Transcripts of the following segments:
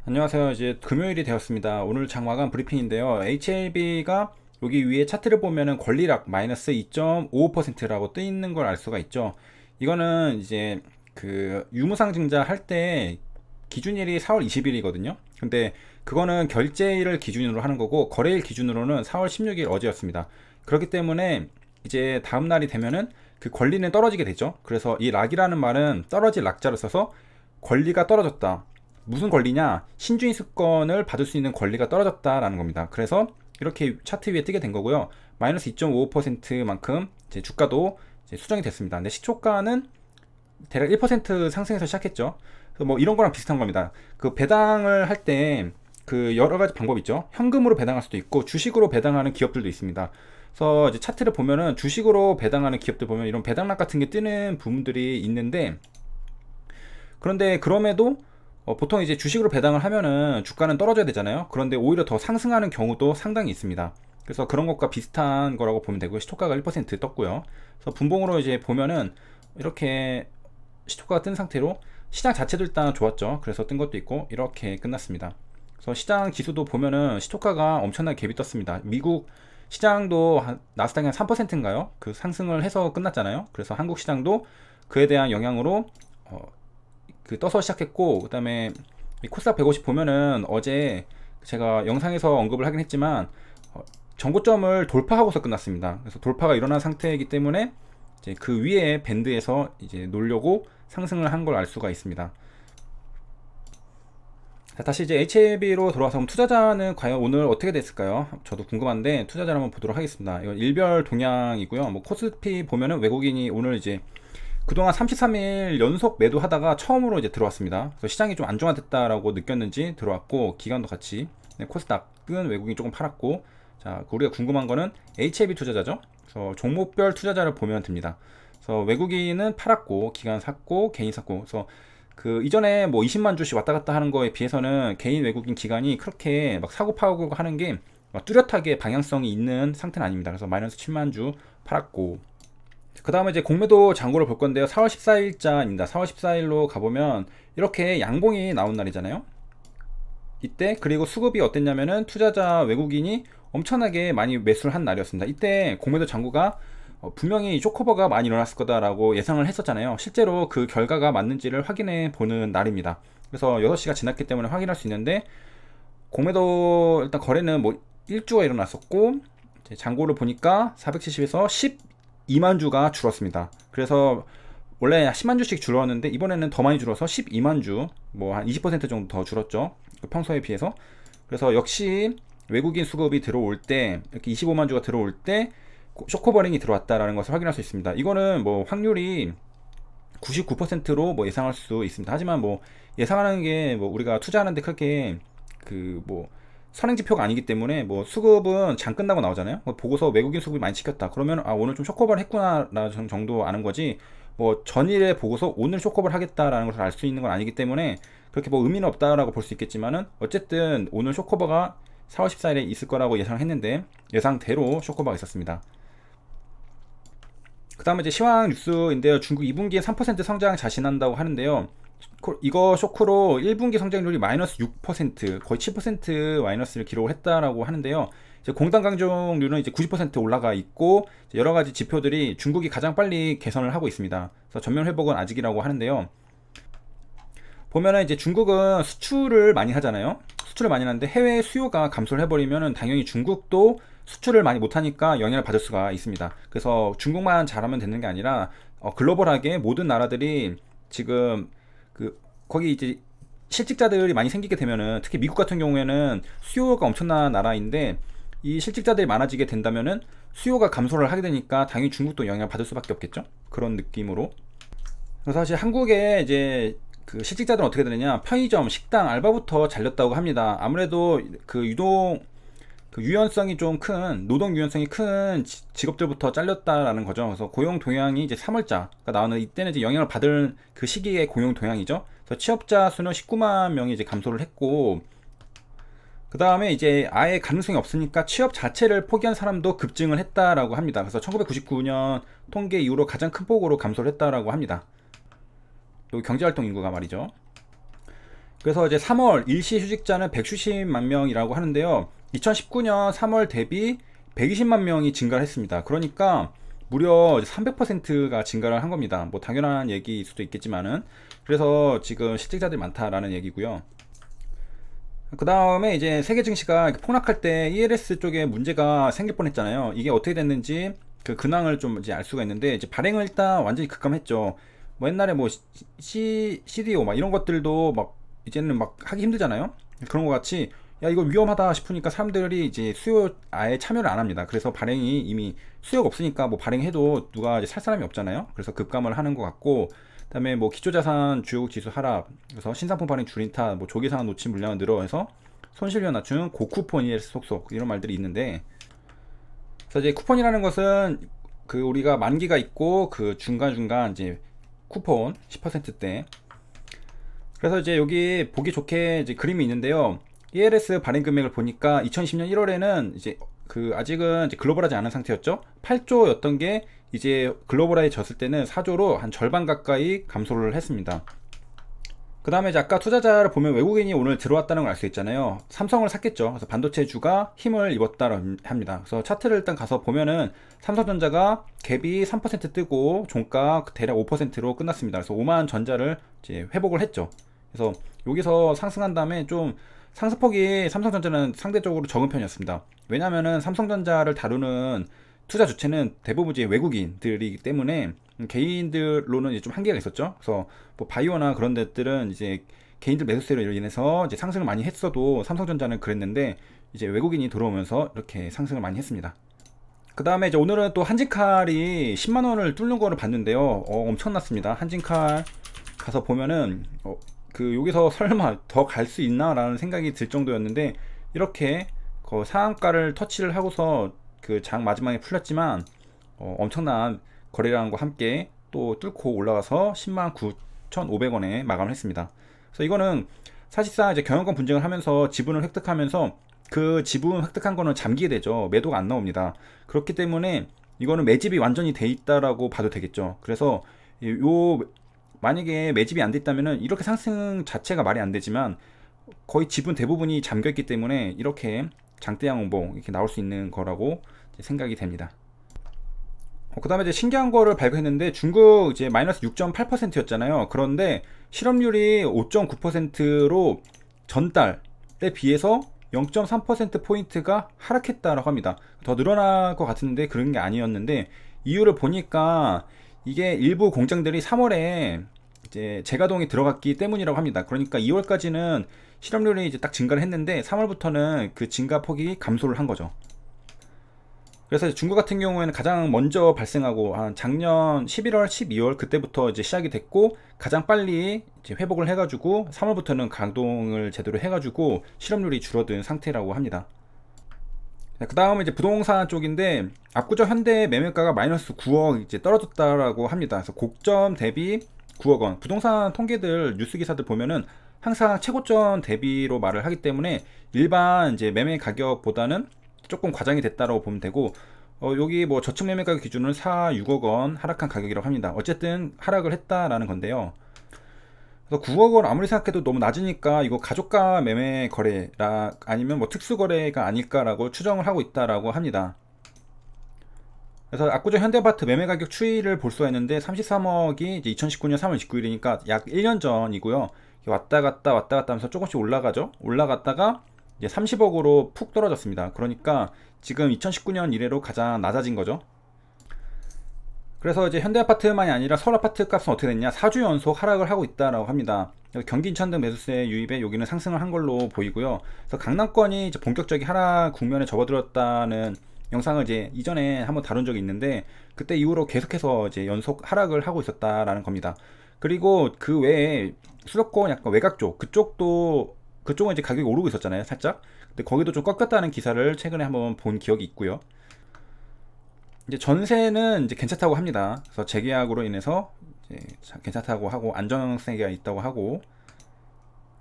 안녕하세요. 이제 금요일이 되었습니다. 오늘 장마감 브리핑인데요. HLB가 여기 위에 차트를 보면은 권리락 마이너스 2.55%라고 뜨 있는 걸 알 수가 있죠. 이거는 이제 그 유무상증자 할 때 기준일이 4월 20일이거든요. 근데 그거는 결제일을 기준으로 하는 거고 거래일 기준으로는 4월 16일 어제였습니다. 그렇기 때문에 이제 다음 날이 되면은 그 권리는 떨어지게 되죠. 그래서 이 락이라는 말은 떨어질 락자를 써서 권리가 떨어졌다. 무슨 권리냐? 신주인수권을 받을 수 있는 권리가 떨어졌다라는 겁니다. 그래서 이렇게 차트 위에 뜨게 된 거고요. 마이너스 2.55%만큼 이제 주가도 이제 수정이 됐습니다. 근데 시초가는 대략 1% 상승해서 시작했죠. 그래서 뭐 이런 거랑 비슷한 겁니다. 그 배당을 할 때 그 여러 가지 방법이 있죠. 현금으로 배당할 수도 있고 주식으로 배당하는 기업들도 있습니다. 그래서 이제 차트를 보면은 주식으로 배당하는 기업들 보면 이런 배당락 같은 게 뜨는 부분들이 있는데, 그런데 그럼에도 보통 이제 주식으로 배당을 하면은 주가는 떨어져야 되잖아요. 그런데 오히려 더 상승하는 경우도 상당히 있습니다. 그래서 그런 것과 비슷한 거라고 보면 되고요. 시초가가 1% 떴고요. 그래서 분봉으로 이제 보면은 이렇게 시초가가 뜬 상태로 시장 자체도 일단 좋았죠. 그래서 뜬 것도 있고 이렇게 끝났습니다. 그래서 시장 지수도 보면은 시초가가 엄청나게 갭이 떴습니다. 미국 시장도 나스닥이 한 3%인가요? 그 상승을 해서 끝났잖아요. 그래서 한국 시장도 그에 대한 영향으로 그 떠서 시작했고, 그 다음에 코스닥 150 보면은 어제 제가 영상에서 언급을 하긴 했지만 전고점을 돌파하고서 끝났습니다. 그래서 돌파가 일어난 상태이기 때문에 이제 그 위에 밴드에서 이제 놀려고 상승을 한 걸 알 수가 있습니다. 자, 다시 이제 HLB로 돌아와서 그럼 투자자는 과연 오늘 어떻게 됐을까요? 저도 궁금한데 투자자를 한번 보도록 하겠습니다. 이건 일별 동향이고요. 뭐 코스피 보면은 외국인이 오늘 이제 그동안 33일 연속 매도하다가 처음으로 이제 들어왔습니다. 그래서 시장이 좀 안정화됐다라고 느꼈는지 들어왔고, 기간도 같이. 네, 코스닥은 외국인이 조금 팔았고. 자, 우리가 궁금한 거는 HLB 투자자죠. 그래서 종목별 투자자를 보면 됩니다. 그래서 외국인은 팔았고 기간 샀고 개인 샀고. 그래서 그 이전에 뭐 20만 주씩 왔다 갔다 하는 거에 비해서는 개인 외국인 기간이 그렇게 막 사고 파고 하는 게 막 뚜렷하게 방향성이 있는 상태는 아닙니다. 그래서 마이너스 7만 주 팔았고, 그 다음에 이제 공매도 잔고를 볼 건데요. 4월 14일자입니다. 4월 14일로 가보면 이렇게 양봉이 나온 날이잖아요. 이때 그리고 수급이 어땠냐면은 투자자 외국인이 엄청나게 많이 매수를 한 날이었습니다. 이때 공매도 잔고가 분명히 쇼커버가 많이 일어났을 거다라고 예상을 했었잖아요. 실제로 그 결과가 맞는지를 확인해 보는 날입니다. 그래서 6시가 지났기 때문에 확인할 수 있는데, 공매도 일단 거래는 뭐 1주가 일어났었고, 잔고를 보니까 470에서 12만 주가 줄었습니다. 그래서 원래 10만 주씩 줄었는데 이번에는 더 많이 줄어서 12만 주, 뭐 한 20% 정도 더 줄었죠. 평소에 비해서. 그래서 역시 외국인 수급이 들어올 때, 이렇게 25만 주가 들어올 때 쇼커버링이 들어왔다라는 것을 확인할 수 있습니다. 이거는 뭐 확률이 99%로 뭐 예상할 수 있습니다. 하지만 뭐 예상하는 게 뭐 우리가 투자하는데 크게 그 뭐 선행지표가 아니기 때문에, 뭐 수급은 장 끝나고 나오잖아요. 보고서 외국인 수급이 많이 찍혔다 그러면 아 오늘 좀 쇼커버를 했구나 라는 정도 아는 거지, 뭐 전일에 보고서 오늘 쇼커버를 하겠다라는 것을 알 수 있는 건 아니기 때문에 그렇게 뭐 의미는 없다라고 볼 수 있겠지만은, 어쨌든 오늘 쇼커버가 4월 14일에 있을 거라고 예상했는데 예상대로 쇼커버가 있었습니다. 그 다음에 이제 시황 뉴스인데요. 중국 2분기에 3% 성장 자신한다고 하는데요. 이거 쇼크로 1분기 성장률이 마이너스 6%, 거의 7% 마이너스를 기록을 했다라고 하는데요. 이제 공단 강종률은 이제 90% 올라가 있고, 여러 가지 지표들이 중국이 가장 빨리 개선을 하고 있습니다. 그래서 전면 회복은 아직이라고 하는데요. 보면은 이제 중국은 수출을 많이 하잖아요. 수출을 많이 하는데 해외 수요가 감소를 해버리면은 당연히 중국도 수출을 많이 못하니까 영향을 받을 수가 있습니다. 그래서 중국만 잘하면 되는 게 아니라 글로벌하게 모든 나라들이 지금 그 거기 이제 실직자들이 많이 생기게 되면은, 특히 미국 같은 경우에는 수요가 엄청난 나라인데 이 실직자들이 많아지게 된다면은 수요가 감소를 하게 되니까 당연히 중국도 영향을 받을 수밖에 없겠죠. 그런 느낌으로. 그래서 사실 한국에 이제 그 실직자들은 어떻게 되느냐, 편의점, 식당, 알바부터 잘렸다고 합니다. 아무래도 그 유동 그 유연성이 좀 큰, 노동 유연성이 큰 직업들부터 잘렸다라는 거죠. 그래서 고용 동향이 이제 3월자가 나오는 이때는 이제 영향을 받을 그 시기의 고용 동향이죠. 그래서 취업자 수는 19만 명이 이제 감소를 했고, 그 다음에 이제 아예 가능성이 없으니까 취업 자체를 포기한 사람도 급증을 했다라고 합니다. 그래서 1999년 통계 이후로 가장 큰 폭으로 감소를 했다라고 합니다. 또 경제활동 인구가 말이죠. 그래서 이제 3월 일시 휴직자는 160만 명이라고 하는데요. 2019년 3월 대비 120만 명이 증가를 했습니다. 그러니까 무려 300%가 증가를 한 겁니다. 뭐 당연한 얘기일 수도 있겠지만은, 그래서 지금 실직자들이 많다라는 얘기고요. 그 다음에 이제 세계 증시가 폭락할 때 ELS 쪽에 문제가 생길 뻔했잖아요. 이게 어떻게 됐는지 그 근황을 좀 이제 알 수가 있는데, 이제 발행을 일단 완전히 급감했죠. 뭐 옛날에 뭐 CDO 막 이런 것들도 막 이제는 막 하기 힘들잖아요. 그런 것 같이 야 이거 위험하다 싶으니까 사람들이 이제 수요 아예 참여를 안 합니다. 그래서 발행이 이미 수요가 없으니까 뭐 발행해도 누가 이제 살 사람이 없잖아요. 그래서 급감을 하는 것 같고, 그다음에 뭐 기초자산 주요국 지수 하락, 그래서 신상품 발행 줄인 탓, 뭐 조기상환 놓친 물량을 늘어해서 손실률 낮춘 고쿠폰 ELS 속속, 이런 말들이 있는데, 그래서 이제 쿠폰이라는 것은 그 우리가 만기가 있고 그 중간중간 이제 쿠폰 10%대. 그래서 이제 여기 보기 좋게 이제 그림이 있는데요. ELS 발행 금액을 보니까 2020년 1월에는 이제 그 아직은 이제 글로벌하지 않은 상태였죠. 8조였던 게 이제 글로벌화해졌을 때는 4조로 한 절반 가까이 감소를 했습니다. 그 다음에 이제 아까 투자자를 보면 외국인이 오늘 들어왔다는 걸 알 수 있잖아요. 삼성을 샀겠죠. 그래서 반도체주가 힘을 입었다 합니다. 그래서 차트를 일단 가서 보면은 삼성전자가 갭이 3% 뜨고 종가 대략 5%로 끝났습니다. 그래서 5만 전자를 이제 회복을 했죠. 그래서 여기서 상승한 다음에 좀 상승폭이 삼성전자는 상대적으로 적은 편이었습니다. 왜냐면은 삼성전자를 다루는 투자 주체는 대부분 이제 외국인들이기 때문에 개인들로는 이제 좀 한계가 있었죠. 그래서 뭐 바이오나 그런 데들은 이제 개인들 매수세로 인해서 이제 상승을 많이 했어도 삼성전자는 그랬는데, 이제 외국인이 들어오면서 이렇게 상승을 많이 했습니다. 그 다음에 이제 오늘은 또 한진칼이 10만원을 뚫는 거를 봤는데요. 엄청났습니다. 한진칼 가서 보면은 그 여기서 설마 더 갈 수 있나 라는 생각이 들 정도였는데, 이렇게 그 상한가를 터치를 하고서 그 장 마지막에 풀렸지만 엄청난 거래량과 함께 또 뚫고 올라가서 10만 9,500원에 마감을 했습니다. 그래서 이거는 사실상 이제 경영권 분쟁을 하면서 지분을 획득하면서 그 지분 획득한 거는 잠기게 되죠. 매도가 안 나옵니다. 그렇기 때문에 이거는 매집이 완전히 돼 있다라고 봐도 되겠죠. 그래서 요 만약에 매집이 안 됐다면은 이렇게 상승 자체가 말이 안 되지만, 거의 지분 대부분이 잠겨 있기 때문에 이렇게 장대양 홍보 이렇게 나올 수 있는 거라고 생각이 됩니다. 그 다음에 이제 신기한 거를 발견했는데, 중국 이제 마이너스 6.8%였잖아요. 그런데 실업률이 5.9%로 전달에 비해서 0.3%포인트가 하락했다라고 합니다. 더 늘어날 것 같은데 그런 게 아니었는데, 이유를 보니까 이게 일부 공장들이 3월에 이제 재가동이 들어갔기 때문이라고 합니다. 그러니까 2월까지는 실업률이 이제 딱 증가를 했는데 3월부터는 그 증가 폭이 감소를 한 거죠. 그래서 중국 같은 경우에는 가장 먼저 발생하고 한 작년 11월, 12월 그때부터 이제 시작이 됐고, 가장 빨리 이제 회복을 해가지고 3월부터는 가동을 제대로 해가지고 실업률이 줄어든 상태라고 합니다. 그 다음은 이제 부동산 쪽인데, 압구정 현대 매매가가 마이너스 9억 이제 떨어졌다라고 합니다. 그래서 고점 대비 9억 원. 부동산 통계들 뉴스 기사들 보면은 항상 최고점 대비로 말을 하기 때문에 일반 이제 매매 가격보다는 조금 과장이 됐다라고 보면 되고, 여기 뭐 저축 매매 가격 기준은 4, 6억 원 하락한 가격이라고 합니다. 어쨌든 하락을 했다라는 건데요. 그래서 9억 원 아무리 생각해도 너무 낮으니까 이거 가족가 매매 거래라 아니면 뭐 특수 거래가 아닐까라고 추정을 하고 있다라고 합니다. 그래서 압구정 현대아파트 매매 가격 추이를 볼 수가 있는데, 33억이 이제 2019년 3월 29일이니까 약 1년 전이고요. 왔다 갔다 하면서 조금씩 올라가죠. 올라갔다가 이제 30억으로 푹 떨어졌습니다. 그러니까 지금 2019년 이래로 가장 낮아진 거죠. 그래서 이제 현대아파트만이 아니라 서울아파트 값은 어떻게 됐냐, 4주 연속 하락을 하고 있다라고 합니다. 경기 인천 등 매수세 유입에 여기는 상승을 한 걸로 보이고요. 그래서 강남권이 이제 본격적인 하락 국면에 접어들었다는 영상을 이제 이전에 한번 다룬 적이 있는데, 그때 이후로 계속해서 이제 연속 하락을 하고 있었다라는 겁니다. 그리고 그 외에 수도권 약간 외곽 쪽, 그쪽은 이제 가격이 오르고 있었잖아요, 살짝. 근데 거기도 좀 꺾였다는 기사를 최근에 한번 본 기억이 있고요. 이제 전세는 이제 괜찮다고 합니다. 그래서 재계약으로 인해서 이제 괜찮다고 하고 안정세가 있다고 하고,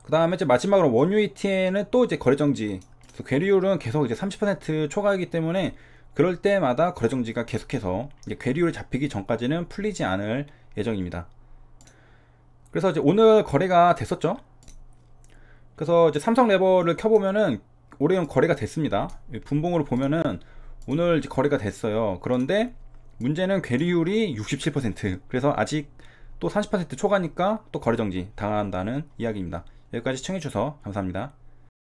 그 다음에 이제 마지막으로 원유 ETN은 또 이제 거래정지. 그래서 괴리율은 계속 이제 30% 초과이기 때문에 그럴 때마다 거래정지가 계속해서 이제 괴리율 잡히기 전까지는 풀리지 않을 예정입니다. 그래서 이제 오늘 거래가 됐었죠. 그래서 이제 삼성 레버를 켜보면은 올해는 거래가 됐습니다. 분봉으로 보면은 오늘 이제 거래가 됐어요. 그런데 문제는 괴리율이 67%. 그래서 아직 또 30% 초과니까 또 거래 정지 당한다는 이야기입니다. 여기까지 시청해주셔서 감사합니다.